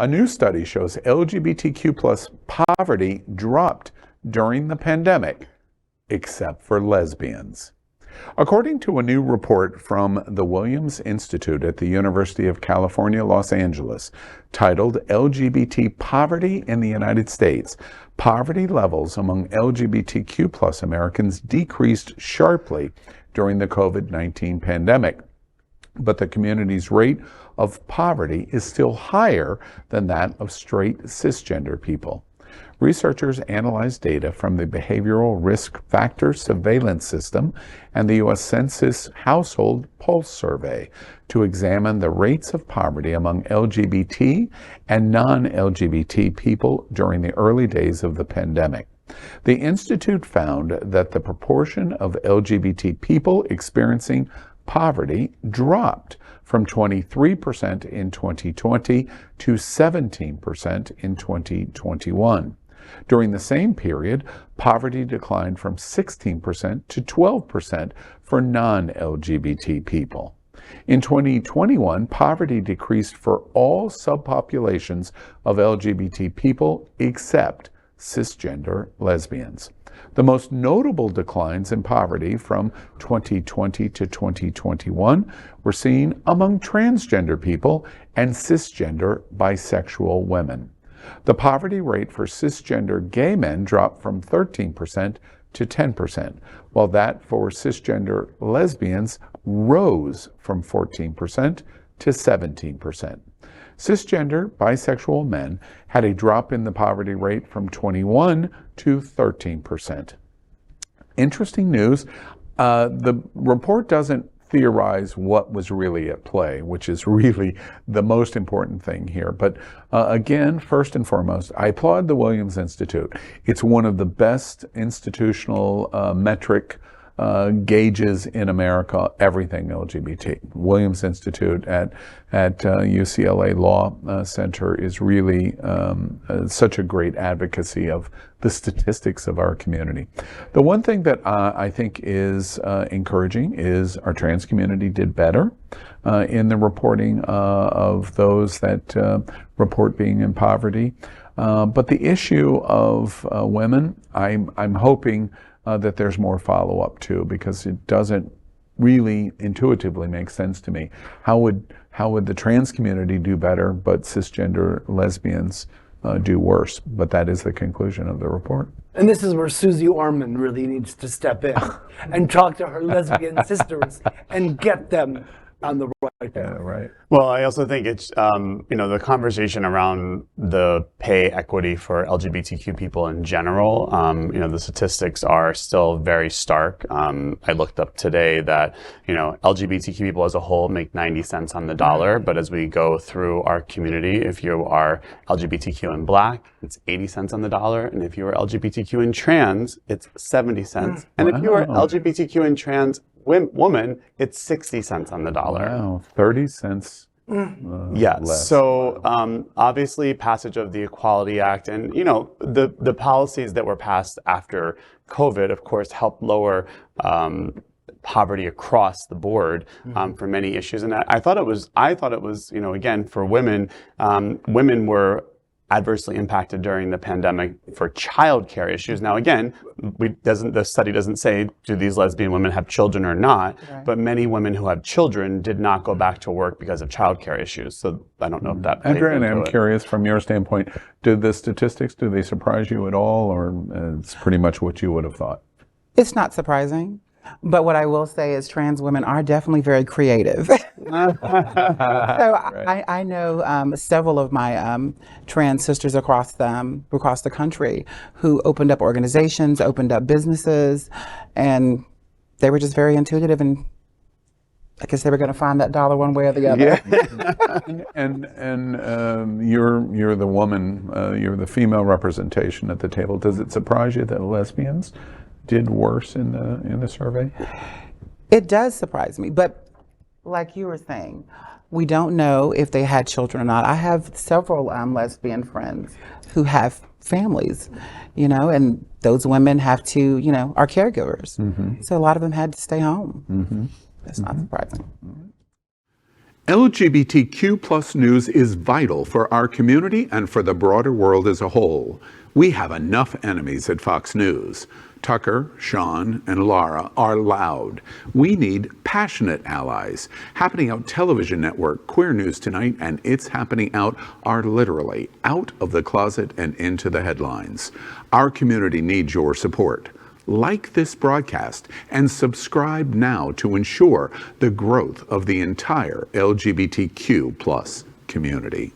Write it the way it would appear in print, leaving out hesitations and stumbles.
A new study shows LGBTQ plus poverty dropped during the pandemic, except for lesbians. According to a new report from the Williams Institute at the University of California, Los Angeles, titled LGBT Poverty in the United States, poverty levels among LGBTQ plus Americans decreased sharply during the COVID-19 pandemic. But the community's rate of poverty is still higher than that of straight cisgender people. Researchers analyzed data from the Behavioral Risk Factor Surveillance System and the U.S. Census Household Pulse Survey to examine the rates of poverty among LGBT and non-LGBT people during the early days of the pandemic. The Institute found that the proportion of LGBT people experiencing poverty dropped from 23% in 2020 to 17% in 2021. During the same period, poverty declined from 16% to 12% for non-LGBT people. In 2021, poverty decreased for all subpopulations of LGBT people except cisgender lesbians. The most notable declines in poverty from 2020 to 2021 were seen among transgender people and cisgender bisexual women. The poverty rate for cisgender gay men dropped from 13% to 10%, while that for cisgender lesbians rose from 14% to 17%. Cisgender bisexual men had a drop in the poverty rate from 21 to 13%. Interesting news, the report doesn't theorize what was really at play, which is really the most important thing here. But again, first and foremost, I applaud the Williams Institute. It's one of the best institutional metric gauges in America, everything LGBT. Williams Institute at UCLA Law Center is really such a great advocacy of the statistics of our community. The one thing that I think is encouraging is our trans community did better in the reporting of those that report being in poverty. But the issue of women, I'm hoping that there's more follow-up too, because it doesn't really intuitively make sense to me. How would the trans community do better, but cisgender lesbians do worse? But that is the conclusion of the report. And this is where Susie Orman really needs to step in and talk to her lesbian sisters and get them on the right path. Yeah, right. Well, I also think it's, the conversation around the pay equity for LGBTQ people in general, the statistics are still very stark. I looked up today that, LGBTQ people as a whole make 90 cents on the dollar, but as we go through our community, if you are LGBTQ and Black, it's 80 cents on the dollar, and if you are LGBTQ and trans, it's 70 cents. And if you are LGBTQ and trans woman, it's 60 cents on the dollar. Wow, 30 cents. Yes. Less. So obviously, passage of the Equality Act and the policies that were passed after COVID, of course, helped lower poverty across the board for many issues. And I thought it was again for women, women were adversely impacted during the pandemic for childcare issues. Now, again, the study doesn't say do these lesbian women have children or not, right. But many women who have children did not go back to work because of childcare issues. So I don't know if that. Andrea, and I'm curious from your standpoint, did the statistics, do they surprise you at all, or it's pretty much what you would have thought? It's not surprising. But what I will say is trans women are definitely very creative. So right. I know several of my trans sisters across the country who opened up organizations, opened up businesses, and they were just very intuitive, and I guess they were going to find that dollar one way or the other. Yeah. and you're the woman, you're the female representation at the table. Does it surprise you that lesbians did worse in the survey? It does surprise me, but like you were saying, we don't know if they had children or not. I have several lesbian friends who have families, and those women have to, are caregivers. Mm-hmm. So a lot of them had to stay home. Mm-hmm. That's not surprising. LGBTQ plus news is vital for our community and for the broader world as a whole. We have enough enemies at Fox News. Tucker, Sean, and Laura are loud. We need passionate allies. Happening Out Television Network, Queer News Tonight, and It's Happening Out are literally out of the closet and into the headlines. Our community needs your support. Like this broadcast and subscribe now to ensure the growth of the entire LGBTQ plus community.